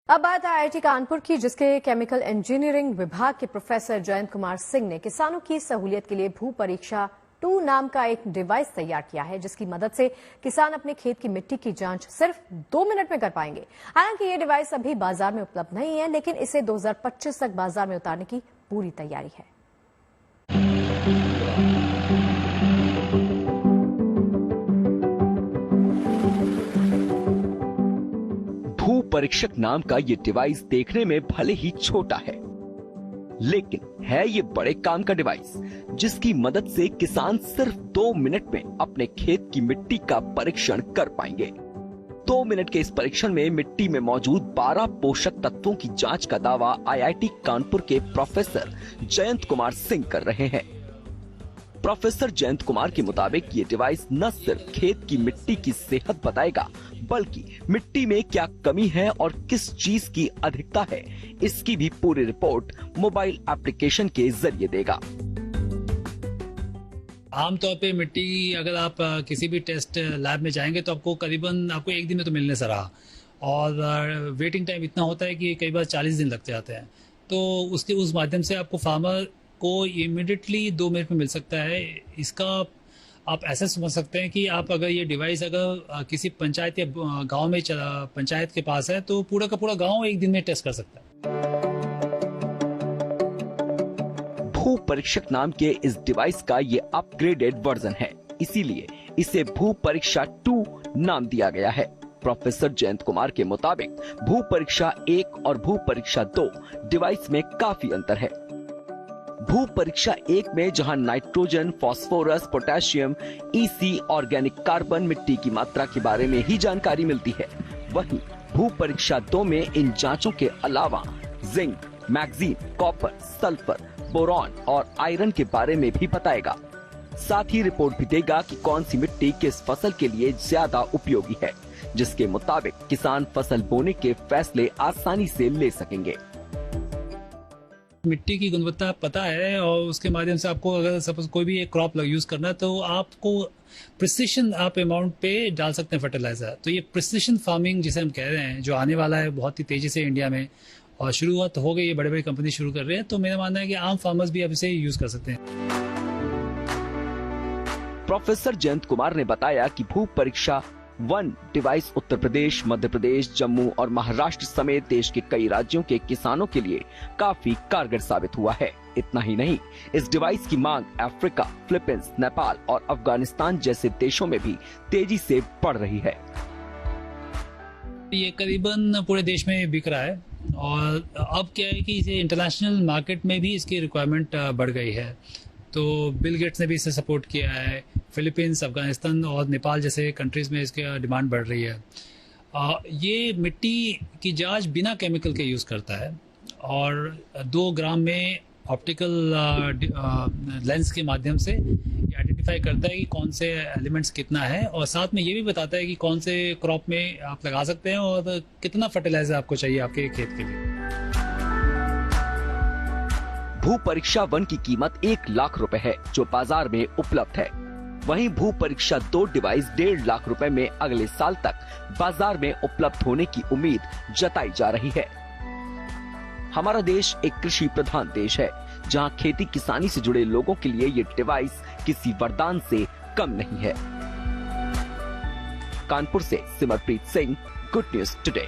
अब बात है आईआईटी कानपुर की, जिसके केमिकल इंजीनियरिंग विभाग के प्रोफेसर जयंत कुमार सिंह ने किसानों की सहूलियत के लिए भू परीक्षा 2 नाम का एक डिवाइस तैयार किया है, जिसकी मदद से किसान अपने खेत की मिट्टी की जांच सिर्फ 2 मिनट में कर पाएंगे। हालांकि ये डिवाइस अभी बाजार में उपलब्ध नहीं है, लेकिन इसे 2025 तक बाजार में उतारने की पूरी तैयारी है। भू परीक्षक नाम का ये डिवाइस देखने में भले ही छोटा है, लेकिन है ये बड़े काम का डिवाइस, जिसकी मदद से किसान सिर्फ 2 मिनट में अपने खेत की मिट्टी का परीक्षण कर पाएंगे। 2 मिनट के इस परीक्षण में मिट्टी में मौजूद 12 पोषक तत्वों की जांच का दावा आईआईटी कानपुर के प्रोफेसर जयंत कुमार सिंह कर रहे हैं। प्रोफेसर जयंत कुमार के मुताबिक ये डिवाइस न सिर्फ खेत की मिट्टी की सेहत बताएगा, बल्कि मिट्टी में क्या कमी है और किस चीज की अधिकता है, इसकी भी पूरी रिपोर्ट मोबाइल एप्लीकेशन के जरिए देगा। आमतौर पे मिट्टी अगर आप किसी भी टेस्ट लैब में जाएंगे तो आपको 1 दिन में तो मिलने से रहा, और वेटिंग टाइम इतना होता है कि कई बार 40 दिन लग जाते हैं। तो उस माध्यम से आपको फार्मर को इमीडिएटली 2 मिनट में मिल सकता है। इसका आप ऐसा समझ सकते हैं कि आप अगर ये डिवाइस अगर किसी पंचायत या गांव में पंचायत के पास है तो पूरा का पूरा गांव 1 दिन में टेस्ट कर सकता है। भू परीक्षक नाम के इस डिवाइस का ये अपग्रेडेड वर्जन है, इसीलिए इसे भू परीक्षा 2 नाम दिया गया है। प्रोफेसर जयंत कुमार के मुताबिक भू परीक्षा 1 और भू परीक्षा 2 डिवाइस में काफी अंतर है। भू परीक्षा 1 में जहां nitrogen, phosphorus, potassium, EC, organic carbon, मिट्टी की मात्रा के बारे में ही जानकारी मिलती है, वहीं भू परीक्षा 2 में इन जांचों के अलावा zinc, manganese, copper, sulphur, boron और आयरन के बारे में भी बताएगा। साथ ही रिपोर्ट भी देगा कि कौन सी मिट्टी किस फसल के लिए ज्यादा उपयोगी है, जिसके मुताबिक किसान फसल बोने के फैसले आसानी से ले सकेंगे। मिट्टी की गुणवत्ता पता है और उसके माध्यम से आपको अगर सपोज कोई भी एक क्रॉप यूज करना है तो आपको प्रिसिशन आप अमाउंट पे डाल सकते हैं फर्टिलाइजर। तो ये प्रिसिशन फार्मिंग जिसे हम कह रहे हैं, जो आने वाला है बहुत ही तेजी से इंडिया में, और शुरुआत हो गई है, बड़े बड़े कंपनी शुरू कर रहे हैं। तो मेरा मानना है कि आम फार्मर्स भी अब इसे यूज कर सकते हैं। प्रोफेसर जयंत कुमार ने बताया कि भू परीक्षा 1 डिवाइस उत्तर प्रदेश, मध्य प्रदेश, जम्मू और महाराष्ट्र समेत देश के कई राज्यों के किसानों के लिए काफी कारगर साबित हुआ है। इतना ही नहीं, इस डिवाइस की मांग अफ्रीका, फिलीपींस, नेपाल और अफगानिस्तान जैसे देशों में भी तेजी से बढ़ रही है। ये करीबन पूरे देश में बिक रहा है, और अब क्या है कि इसे इंटरनेशनल मार्केट में भी इसकी रिक्वायरमेंट बढ़ गई है। तो बिल गेट्स ने भी इसे सपोर्ट किया है। फिलीपींस, अफगानिस्तान और नेपाल जैसे कंट्रीज में इसकी डिमांड बढ़ रही है। ये मिट्टी की जांच बिना केमिकल के यूज़ करता है, और 2 ग्राम में ऑप्टिकल लेंस के माध्यम से ये आइडेंटिफाई करता है कि कौन से एलिमेंट्स कितना है, और साथ में ये भी बताता है कि कौन से क्रॉप में आप लगा सकते हैं और कितना फर्टिलाइजर आपको चाहिए आपके खेत के लिए। भू परीक्षा 1 की कीमत 1 लाख रुपए है, जो बाजार में उपलब्ध है। वहीं भू परीक्षा 2 डिवाइस 1.5 लाख रुपए में अगले साल तक बाजार में उपलब्ध होने की उम्मीद जताई जा रही है। हमारा देश एक कृषि प्रधान देश है, जहां खेती किसानी से जुड़े लोगों के लिए ये डिवाइस किसी वरदान से कम नहीं है। कानपुर से Simarpreet Singh, good news today.